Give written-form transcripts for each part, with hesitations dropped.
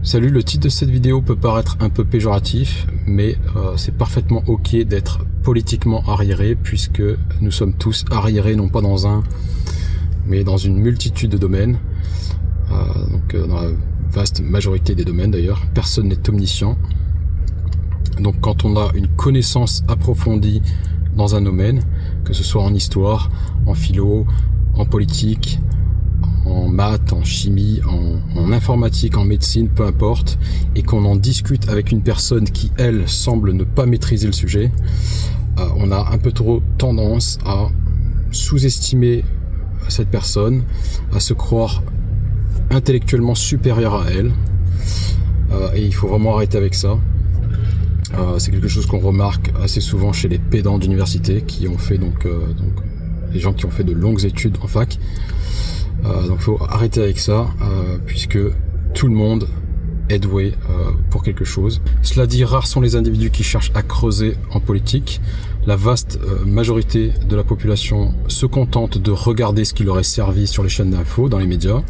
Salut, le titre de cette vidéo peut paraître un peu péjoratif, mais c'est parfaitement ok d'être politiquement arriéré, puisque nous sommes tous arriérés, non pas dans un, mais dans une multitude de domaines. Dans la vaste majorité des domaines d'ailleurs, personne n'est omniscient. Donc quand on a une connaissance approfondie dans un domaine, que ce soit en histoire, en philo, en politique, en maths, en chimie, en informatique, en médecine, peu importe, et qu'on en discute avec une personne qui, elle, semble ne pas maîtriser le sujet, on a un peu trop tendance à sous-estimer cette personne, à se croire intellectuellement supérieur à elle, et il faut vraiment arrêter avec ça. C'est quelque chose qu'on remarque assez souvent chez les pédants d'université qui ont fait les gens qui ont fait de longues études en fac. Donc faut arrêter avec ça, puisque tout le monde est doué pour quelque chose. Cela dit, rares sont les individus qui cherchent à creuser en politique. La vaste majorité de la population se contente de regarder ce qui leur est servi sur les chaînes d'infos, dans les médias.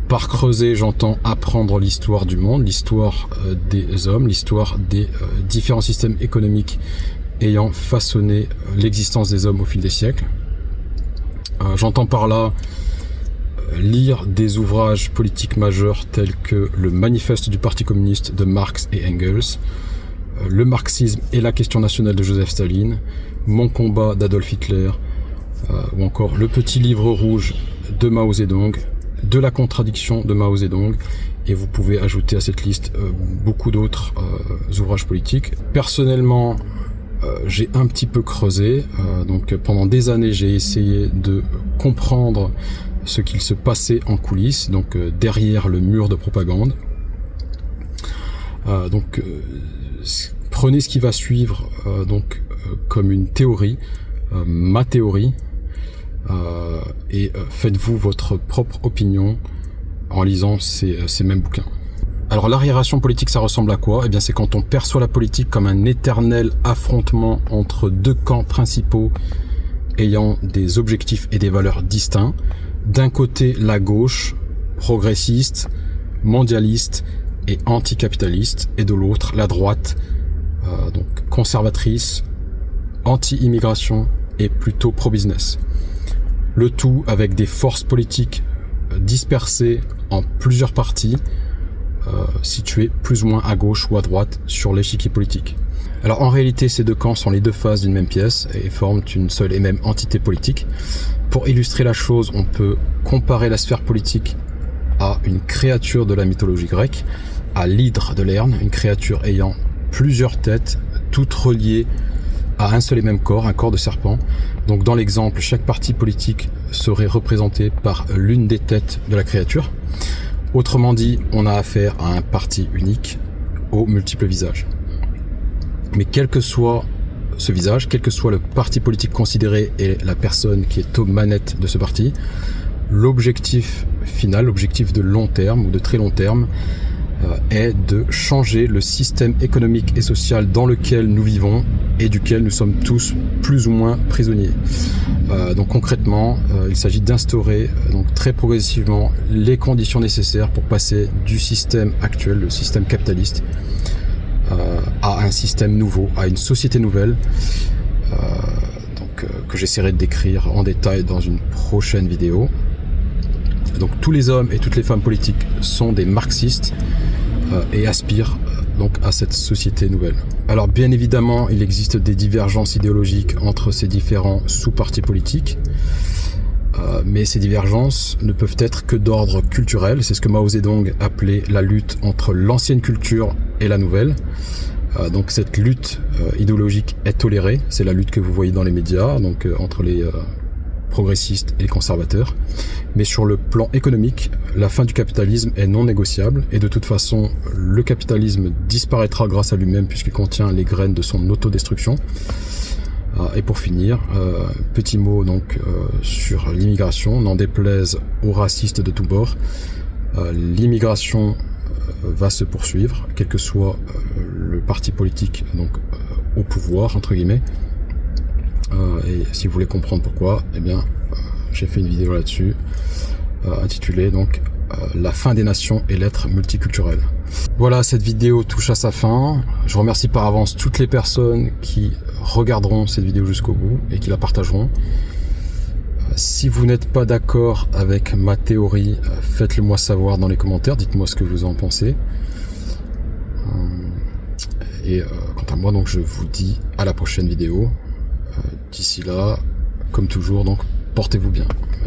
Par creuser, j'entends apprendre l'histoire du monde, l'histoire des hommes, l'histoire des différents systèmes économiques ayant façonné l'existence des hommes au fil des siècles. J'entends par là lire des ouvrages politiques majeurs tels que le Manifeste du Parti communiste de Marx et Engels, le marxisme et la question nationale de Joseph Staline, Mon combat d'Adolf Hitler, ou encore le petit livre rouge de Mao Zedong, de la contradiction de Mao Zedong, et vous pouvez ajouter à cette liste beaucoup d'autres ouvrages politiques. Personnellement, j'ai un petit peu creusé, donc pendant des années j'ai essayé de comprendre ce qu'il se passait en coulisses, donc derrière le mur de propagande. Prenez ce qui va suivre comme une théorie, ma théorie, et faites-vous votre propre opinion en lisant ces mêmes bouquins. Alors l'arriération politique, ça ressemble à quoi ? Eh bien c'est quand on perçoit la politique comme un éternel affrontement entre deux camps principaux ayant des objectifs et des valeurs distincts. D'un côté la gauche, progressiste, mondialiste et anticapitaliste, et de l'autre la droite, conservatrice, anti-immigration et plutôt pro-business. Le tout avec des forces politiques dispersées en plusieurs partis, situées plus ou moins à gauche ou à droite sur l'échiquier politique. Alors en réalité, ces deux camps sont les deux faces d'une même pièce et forment une seule et même entité politique. Pour illustrer la chose, on peut comparer la sphère politique à une créature de la mythologie grecque, à l'hydre de Lerne, une créature ayant plusieurs têtes, toutes reliées à un seul et même corps, un corps de serpent. Donc dans l'exemple, chaque parti politique serait représenté par l'une des têtes de la créature. Autrement dit, on a affaire à un parti unique, aux multiples visages. Mais quel que soit ce visage, quel que soit le parti politique considéré et la personne qui est aux manettes de ce parti, l'objectif final, l'objectif de long terme ou de très long terme, est de changer le système économique et social dans lequel nous vivons et duquel nous sommes tous plus ou moins prisonniers. Donc concrètement, il s'agit d'instaurer très progressivement les conditions nécessaires pour passer du système actuel, le système capitaliste, à un système nouveau, à une société nouvelle, que j'essaierai de décrire en détail dans une prochaine vidéo. Donc tous les hommes et toutes les femmes politiques sont des marxistes et aspirent donc à cette société nouvelle. Alors bien évidemment, il existe des divergences idéologiques entre ces différents sous-partis politiques, mais ces divergences ne peuvent être que d'ordre culturel. C'est ce que Mao Zedong appelait la lutte entre l'ancienne culture et la nouvelle. Donc cette lutte idéologique est tolérée, c'est la lutte que vous voyez dans les médias, entre les progressistes et les conservateurs. Mais sur le plan économique, la fin du capitalisme est non négociable, et de toute façon, le capitalisme disparaîtra grâce à lui-même puisqu'il contient les graines de son autodestruction. Et pour finir, petit mot sur l'immigration, n'en déplaise aux racistes de tous bords, l'immigration va se poursuivre, quel que soit le parti politique au pouvoir, entre guillemets. Et si vous voulez comprendre pourquoi, j'ai fait une vidéo là-dessus, intitulée la fin des nations et l'être multiculturel. Voilà, cette vidéo touche à sa fin. Je remercie par avance toutes les personnes qui regarderont cette vidéo jusqu'au bout et qui la partageront. Si vous n'êtes pas d'accord avec ma théorie, faites-le moi savoir dans les commentaires, dites-moi ce que vous en pensez. Et quant à moi, donc, je vous dis à la prochaine vidéo. D'ici là, comme toujours, donc portez-vous bien.